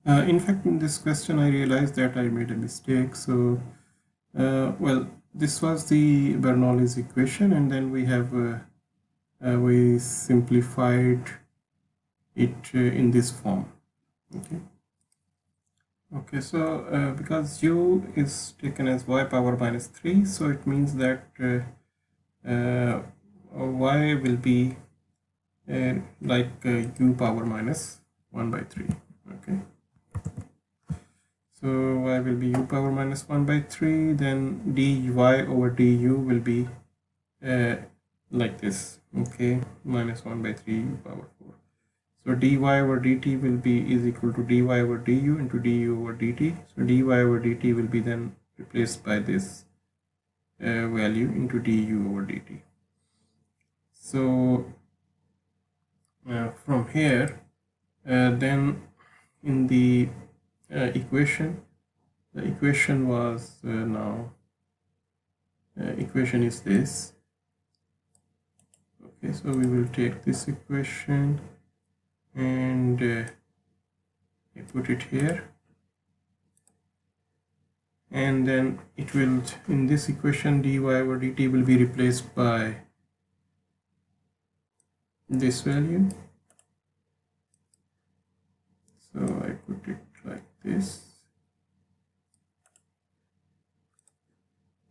In fact, in this question, I realized that I made a mistake. So, well, this was the Bernoullis equation, and then we simplified it in this form. Okay, so because u is taken as y power minus 3, so it means that y will be like u power minus 1 by 3. Okay, so y will be u power minus 1 by 3, then dy over du will be like this. Okay, minus 1 by 3 u power 4. So dy over dt will be is equal to dy over du into du over dt. So dy over dt will be then replaced by this value into du over dt. So from here, then in the equation, the equation was equation is this. Okay, so we will take this equation and I put it here, and then it will, in this equation, dy over dt will be replaced by this value. So I put it like this,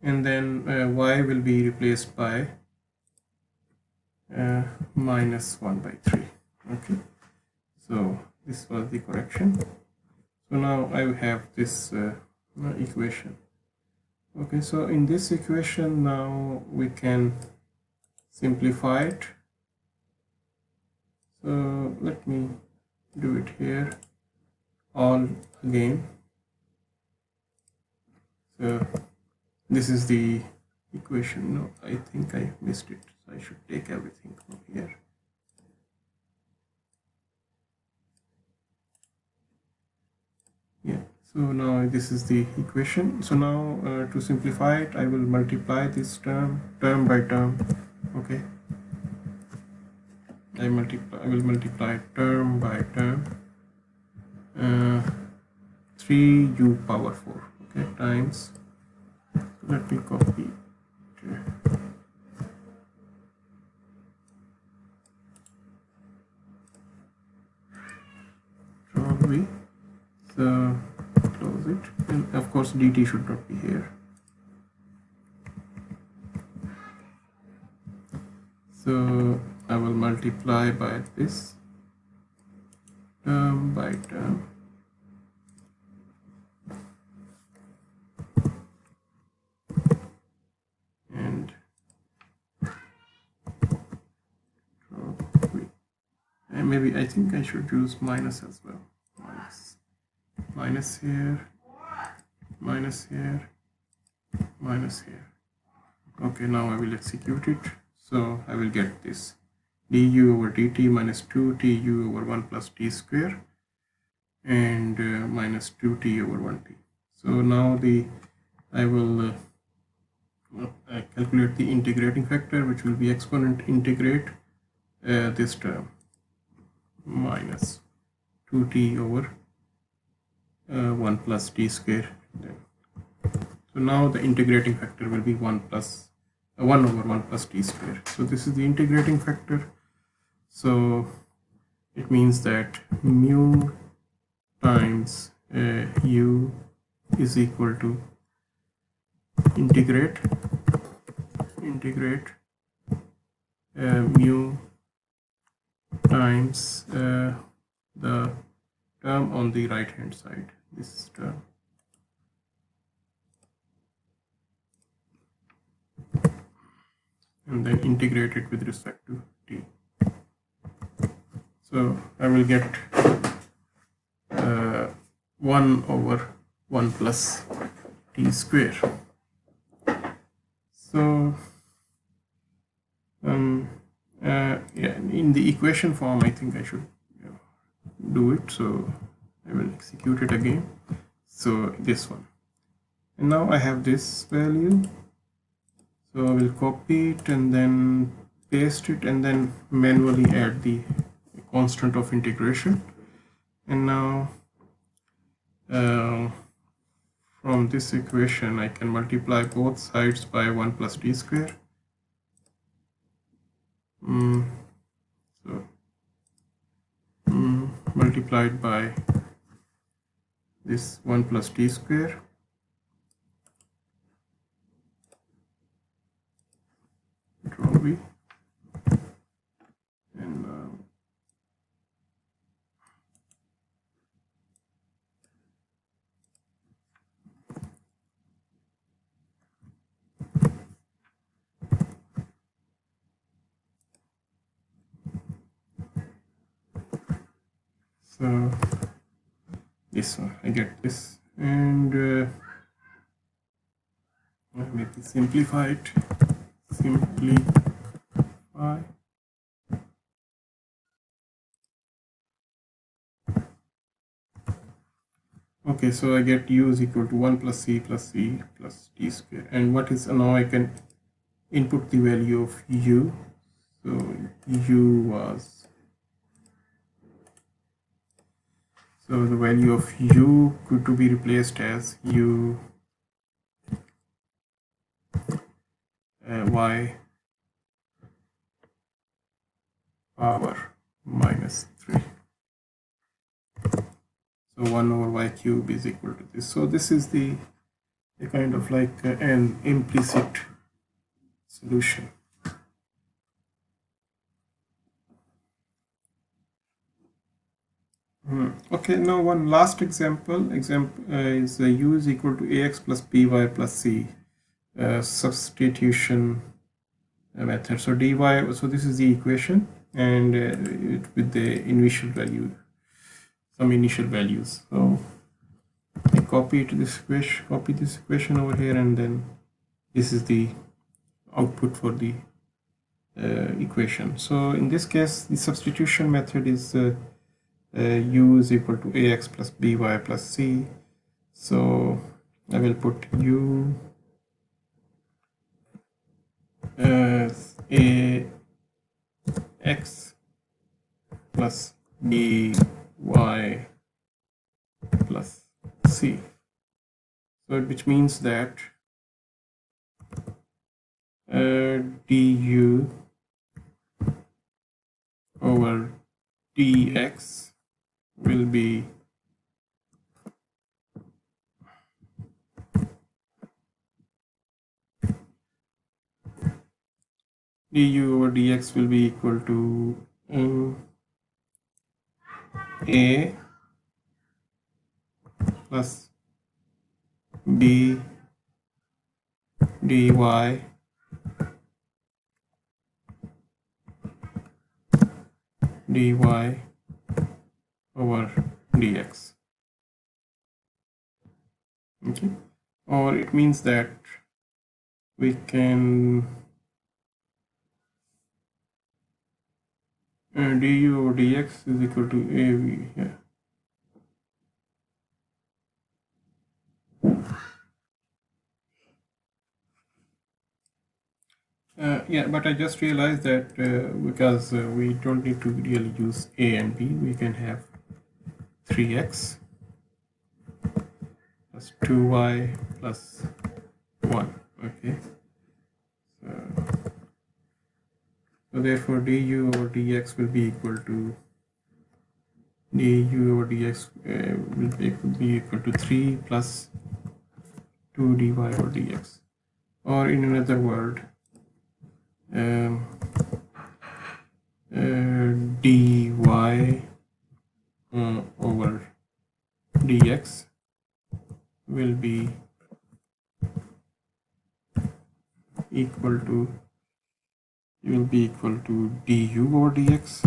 and then y will be replaced by minus 1 by 3. Okay, so this was the correction. So now I have this equation. Okay, so in this equation now we can simplify it. So let me do it here all again. So this is the equation. No, I think I missed it. So I should take everything from here. Yeah, so now this is the equation. So now to simplify it, I will multiply this term by term. Okay, I will multiply term by term. 3u power 4. Okay, times. Let me copy it. Probably. So close it, and of course dt should not be here. So I will multiply by this term by term. And maybe I think I should use minus as well. Minus here, minus here, minus here. Okay, now I will execute it. So I will get this du over dt minus 2tu over 1 plus t square and minus 2t over 1t. So now I will calculate the integrating factor, which will be exponent integrate this term minus 2t over 1 plus t square. So now the integrating factor will be 1 over 1 plus t square. So this is the integrating factor. So it means that mu times u is equal to integrate mu times the term on the right hand side, this term. And then integrate it with respect to t. So I will get 1 over 1 plus t square. So yeah, in the equation form, I think I should do it. So I will execute it again. So this one, and now I have this value. So I will copy it and then paste it and then manually add the constant of integration. And now from this equation I can multiply both sides by 1 plus d square. So multiplied by this 1 plus d square, Control V, and so this one, I get this, and let me simplify it. Simplify. Okay, so I get u is equal to 1 plus c plus d square. And what is, now I can input the value of u. So u was, so the value of u could to be replaced as u y power minus 3. So 1 over y cube is equal to this. So this is the kind of like an implicit solution. Okay, now one last example is u is equal to ax plus by plus c, substitution method. So dy, so this is the equation, and with the initial value, some initial values. So I copy this equation over here, and then this is the output for the equation. So in this case, the substitution method is u is equal to ax plus by plus c. So I will put u as ax plus by plus c. So which means that du over dx will be du over dx will be equal to a plus b dy over dx. Okay, or it means that we can du over dx is equal to av. Yeah, but I just realized that because we don't need to really use a and b, we can have 3x plus 2y plus 1. Okay, so therefore du over dx will be equal to du over dx will be equal to 3 plus 2 dy over dx, or in another word, dy over dx will be equal to du over dx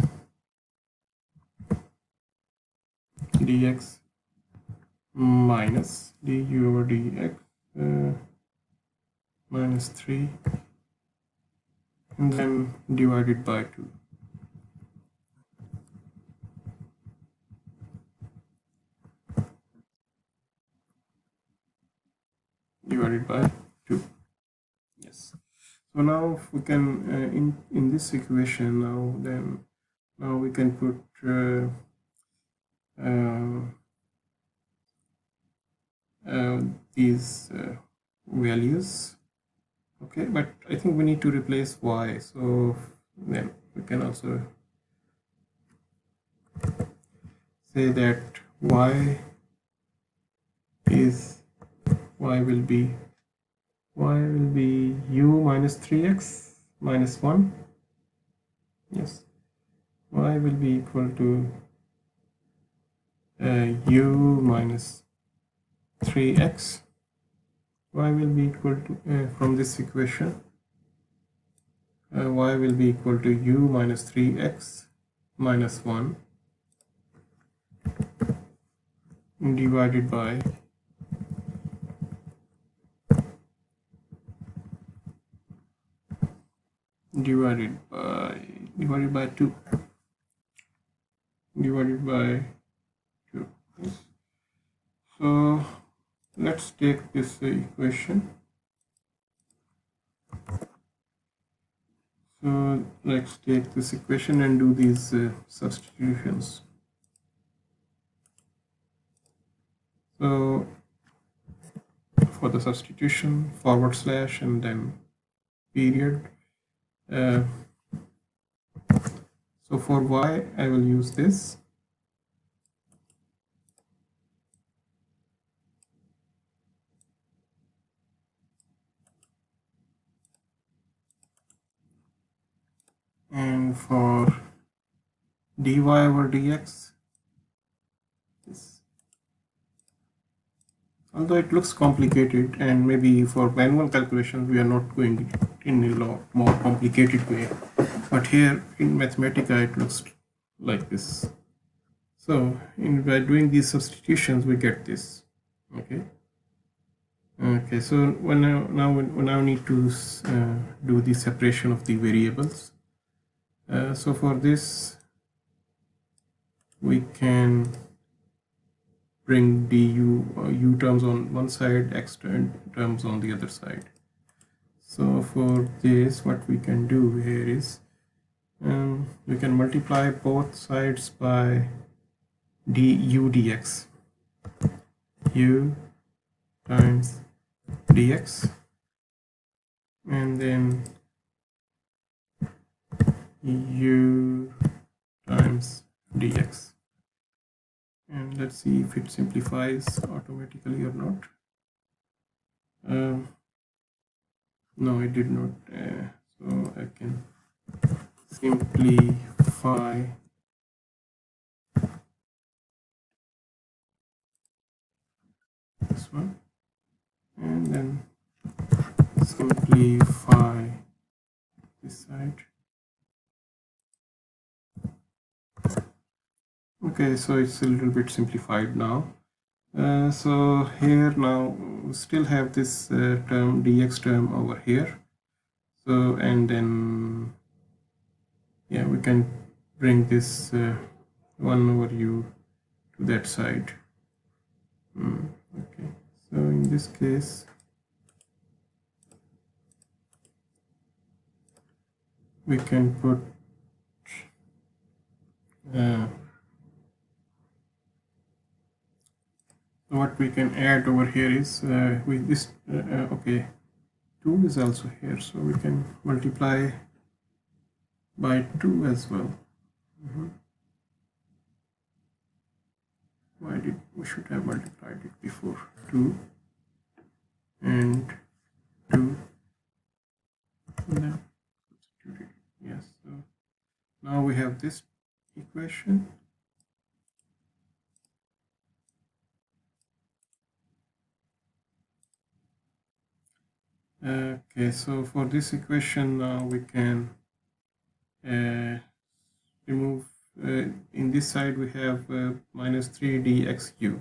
minus du over dx minus 3, and then divided by 2. Divided by 2. Yes. So now we can in this equation now we can put these values. Okay, but I think we need to replace y, so then we can also say that y will be u minus 3x minus 1. Yes, y will be equal to u minus 3x. Y will be equal to, from this equation, y will be equal to u minus 3x minus 1 divided by divided by 2 divided by 2. Yes. So let's take this equation. So let's take this equation and do these substitutions. So for the substitution, forward slash and then period. So for y, I will use this. And for dy over dx, this. Although it looks complicated, and maybe for manual calculations we are not going in a lot more complicated way, but here in Mathematica it looks like this. So by doing these substitutions we get this. Okay, so now we need to do the separation of the variables. So for this we can bring du u terms on one side, x terms on the other side. So for this, what we can do here is we can multiply both sides by du dx, u times dx, and then u times dx. And let's see if it simplifies automatically or not. No, it did not. So I can simplify this one and then simplify this side. Okay, so it's a little bit simplified now. So here now we still have this term dx term over here. So and then yeah, we can bring this 1 over u to that side. Okay, so in this case we can put what we can add over here is with this okay, 2 is also here, so we can multiply by 2 as well. Why did we should have multiplied it before? 2 and 2 and then substituted. Yes, so now we have this equation. Okay, so for this equation now we can remove in this side we have minus 3 dxu,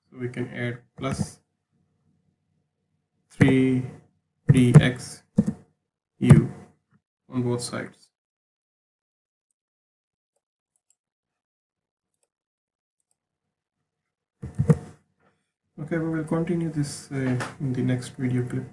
so we can add plus 3 dxu on both sides. Okay, we will continue this in the next video clip.